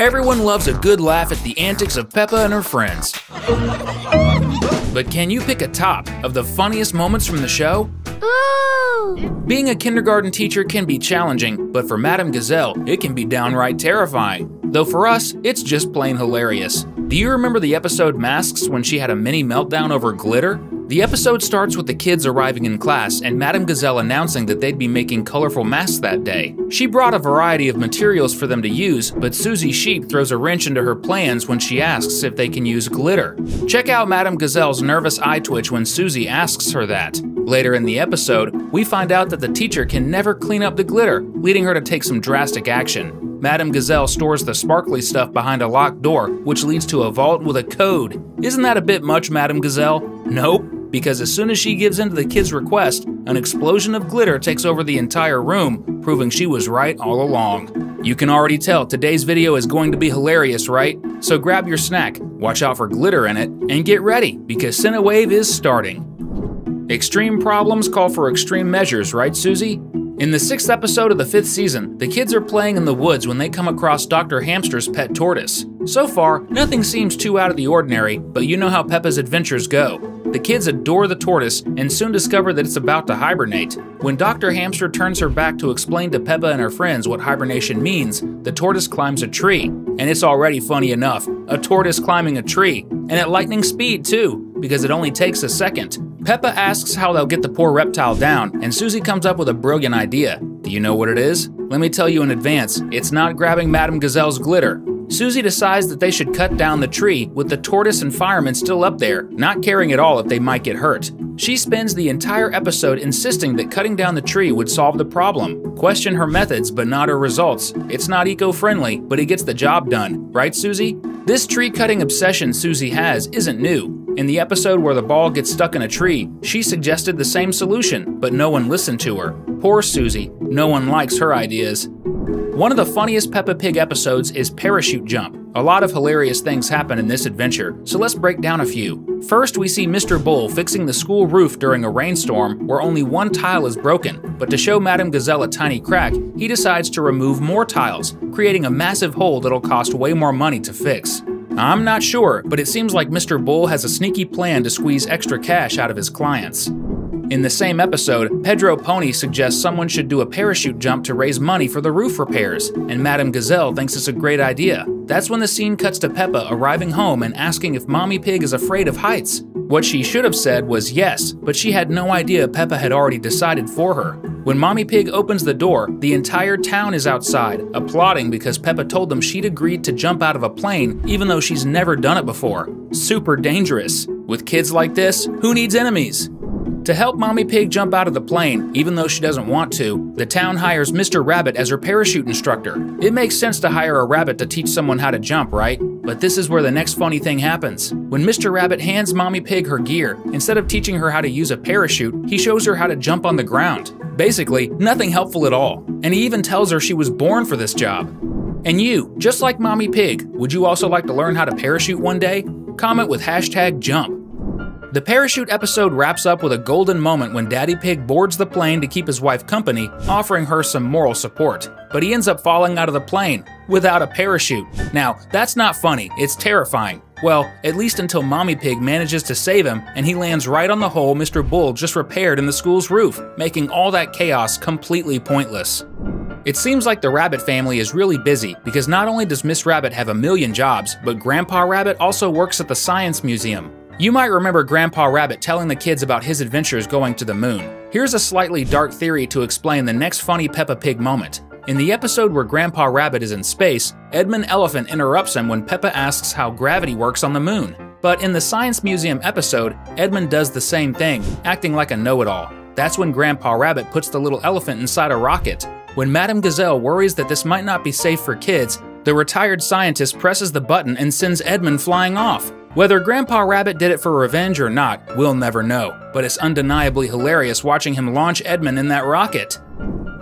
Everyone loves a good laugh at the antics of Peppa and her friends. But can you pick a top of the funniest moments from the show? Ooh. Being a kindergarten teacher can be challenging, but for Madame Gazelle, it can be downright terrifying. Though for us, it's just plain hilarious. Do you remember the episode Masks when she had a mini meltdown over glitter? The episode starts with the kids arriving in class and Madame Gazelle announcing that they'd be making colorful masks that day. She brought a variety of materials for them to use, but Susie Sheep throws a wrench into her plans when she asks if they can use glitter. Check out Madame Gazelle's nervous eye twitch when Susie asks her that. Later in the episode, we find out that the teacher can never clean up the glitter, leading her to take some drastic action. Madame Gazelle stores the sparkly stuff behind a locked door, which leads to a vault with a code. Isn't that a bit much, Madame Gazelle? Nope, because as soon as she gives in to the kids' request, an explosion of glitter takes over the entire room, proving she was right all along. You can already tell today's video is going to be hilarious, right? So grab your snack, watch out for glitter in it, and get ready, because Cinewave is starting. Extreme problems call for extreme measures, right, Susie? In the 6th episode of the 5th season, the kids are playing in the woods when they come across Dr. Hamster's pet tortoise. So far, nothing seems too out of the ordinary, but you know how Peppa's adventures go. The kids adore the tortoise and soon discover that it's about to hibernate. When Dr. Hamster turns her back to explain to Peppa and her friends what hibernation means, the tortoise climbs a tree. And it's already funny enough, a tortoise climbing a tree, and at lightning speed too, because it only takes a second. Peppa asks how they'll get the poor reptile down, and Susie comes up with a brilliant idea. Do you know what it is? Let me tell you in advance, it's not grabbing Madame Gazelle's glitter. Susie decides that they should cut down the tree with the tortoise and fireman still up there, not caring at all if they might get hurt. She spends the entire episode insisting that cutting down the tree would solve the problem. Question her methods, but not her results. It's not eco-friendly, but it gets the job done. Right, Susie? This tree-cutting obsession Susie has isn't new. In the episode where the ball gets stuck in a tree, she suggested the same solution, but no one listened to her. Poor Susie, no one likes her ideas. One of the funniest Peppa Pig episodes is Parachute Jump. A lot of hilarious things happen in this adventure, so let's break down a few. First, we see Mr. Bull fixing the school roof during a rainstorm where only one tile is broken, but to show Madame Gazelle a tiny crack, he decides to remove more tiles, creating a massive hole that'll cost way more money to fix. I'm not sure, but it seems like Mr. Bull has a sneaky plan to squeeze extra cash out of his clients. In the same episode, Pedro Pony suggests someone should do a parachute jump to raise money for the roof repairs, and Madame Gazelle thinks it's a great idea. That's when the scene cuts to Peppa arriving home and asking if Mommy Pig is afraid of heights. What she should have said was yes, but she had no idea Peppa had already decided for her. When Mommy Pig opens the door, the entire town is outside, applauding because Peppa told them she'd agreed to jump out of a plane even though she's never done it before. Super dangerous. With kids like this, who needs enemies? To help Mommy Pig jump out of the plane, even though she doesn't want to, the town hires Mr. Rabbit as her parachute instructor. It makes sense to hire a rabbit to teach someone how to jump, right? But this is where the next funny thing happens. When Mr. Rabbit hands Mommy Pig her gear, instead of teaching her how to use a parachute, he shows her how to jump on the ground. Basically, nothing helpful at all. And he even tells her she was born for this job. And you, just like Mommy Pig, would you also like to learn how to parachute one day? Comment with #JUMP. The parachute episode wraps up with a golden moment when Daddy Pig boards the plane to keep his wife company, offering her some moral support. But he ends up falling out of the plane without a parachute. Now, that's not funny, it's terrifying. Well, at least until Mommy Pig manages to save him and he lands right on the hole Mr. Bull just repaired in the school's roof, making all that chaos completely pointless. It seems like the Rabbit family is really busy because not only does Miss Rabbit have a million jobs, but Grandpa Rabbit also works at the Science Museum. You might remember Grandpa Rabbit telling the kids about his adventures going to the moon. Here's a slightly dark theory to explain the next funny Peppa Pig moment. In the episode where Grandpa Rabbit is in space, Edmund Elephant interrupts him when Peppa asks how gravity works on the moon. But in the Science Museum episode, Edmund does the same thing, acting like a know-it-all. That's when Grandpa Rabbit puts the little elephant inside a rocket. When Madame Gazelle worries that this might not be safe for kids, the retired scientist presses the button and sends Edmund flying off. Whether Grandpa Rabbit did it for revenge or not, we'll never know, but it's undeniably hilarious watching him launch Edmund in that rocket.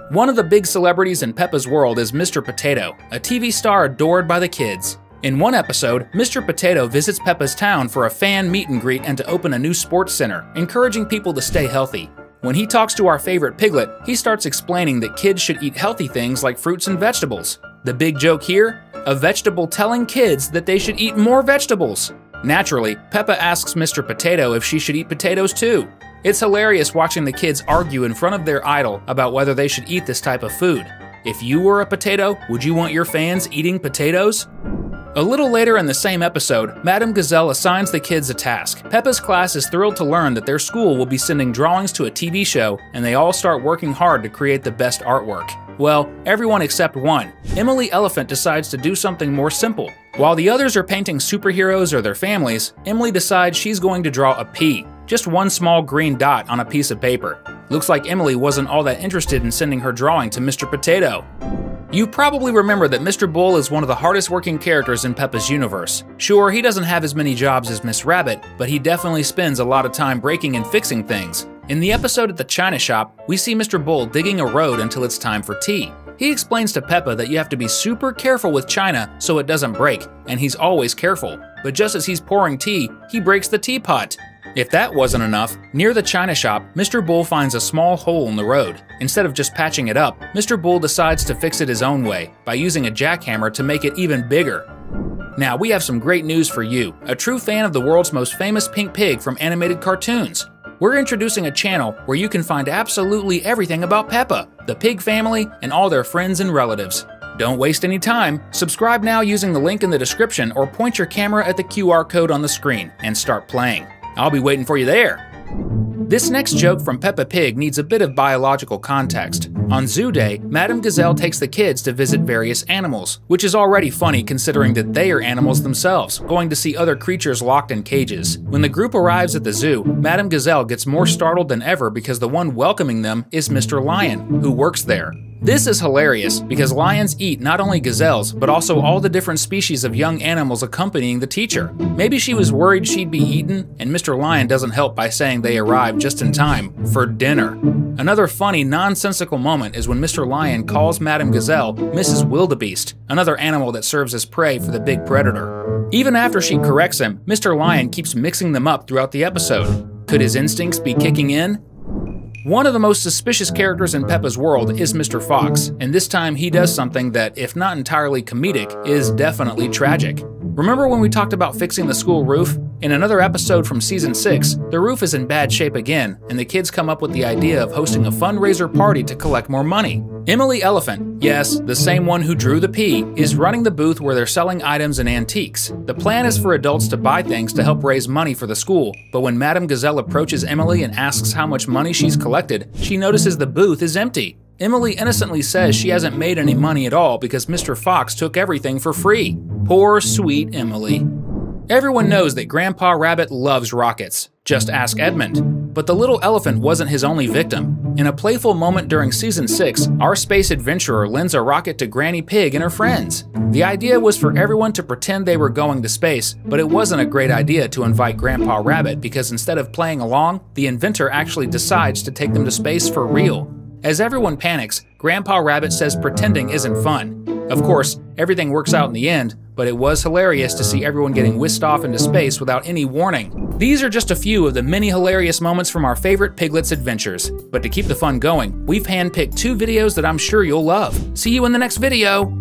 One of the big celebrities in Peppa's world is Mr. Potato, a TV star adored by the kids. In one episode, Mr. Potato visits Peppa's town for a fan meet and greet and to open a new sports center, encouraging people to stay healthy. When he talks to our favorite Piglet, he starts explaining that kids should eat healthy things like fruits and vegetables. The big joke here? a vegetable telling kids that they should eat more vegetables. Naturally, Peppa asks Mr. Potato if she should eat potatoes too. It's hilarious watching the kids argue in front of their idol about whether they should eat this type of food. If you were a potato, would you want your fans eating potatoes? A little later in the same episode, Madame Gazelle assigns the kids a task. Peppa's class is thrilled to learn that their school will be sending drawings to a TV show, and they all start working hard to create the best artwork. Well, everyone except one. Emily Elephant decides to do something more simple. While the others are painting superheroes or their families, Emily decides she's going to draw a pea, just one small green dot on a piece of paper. Looks like Emily wasn't all that interested in sending her drawing to Mr. Potato. You probably remember that Mr. Bull is one of the hardest working characters in Peppa's universe. Sure, he doesn't have as many jobs as Miss Rabbit, but he definitely spends a lot of time breaking and fixing things. In the episode at the China shop, we see Mr. Bull digging a road until it's time for tea. He explains to Peppa that you have to be super careful with china so it doesn't break, and he's always careful. But just as he's pouring tea, he breaks the teapot. If that wasn't enough, near the China shop, Mr. Bull finds a small hole in the road. Instead of just patching it up, Mr. Bull decides to fix it his own way, by using a jackhammer to make it even bigger. Now, we have some great news for you, a true fan of the world's most famous pink pig from animated cartoons. We're introducing a channel where you can find absolutely everything about Peppa, the pig family, and all their friends and relatives. Don't waste any time. Subscribe now using the link in the description or point your camera at the QR code on the screen and start playing. I'll be waiting for you there. This next joke from Peppa Pig needs a bit of biological context. On Zoo Day, Madame Gazelle takes the kids to visit various animals, which is already funny considering that they are animals themselves, going to see other creatures locked in cages. When the group arrives at the zoo, Madame Gazelle gets more startled than ever because the one welcoming them is Mr. Lion, who works there. This is hilarious because lions eat not only gazelles, but also all the different species of young animals accompanying the teacher. Maybe she was worried she'd be eaten, and Mr. Lion doesn't help by saying they arrived just in time for dinner. Another funny, nonsensical moment is when Mr. Lion calls Madame Gazelle Mrs. Wildebeest, another animal that serves as prey for the big predator. Even after she corrects him, Mr. Lion keeps mixing them up throughout the episode. Could his instincts be kicking in? One of the most suspicious characters in Peppa's world is Mr. Fox, and this time he does something that, if not entirely comedic, is definitely tragic. Remember when we talked about fixing the school roof? In another episode from Season 6, the roof is in bad shape again, and the kids come up with the idea of hosting a fundraiser party to collect more money. Emily Elephant, yes, the same one who drew the pea, is running the booth where they're selling items and antiques. The plan is for adults to buy things to help raise money for the school, but when Madame Gazelle approaches Emily and asks how much money she's collected, she notices the booth is empty. Emily innocently says she hasn't made any money at all because Mr. Fox took everything for free. Poor, sweet Emily. Everyone knows that Grandpa Rabbit loves rockets. Just ask Edmund. But the little elephant wasn't his only victim. In a playful moment during Season 6, our space adventurer lends a rocket to Granny Pig and her friends. The idea was for everyone to pretend they were going to space, but it wasn't a great idea to invite Grandpa Rabbit because instead of playing along, the inventor actually decides to take them to space for real. As everyone panics, Grandpa Rabbit says pretending isn't fun. Of course, everything works out in the end, but it was hilarious to see everyone getting whisked off into space without any warning. These are just a few of the many hilarious moments from our favorite Piglets adventures. But to keep the fun going, we've handpicked 2 videos that I'm sure you'll love. See you in the next video!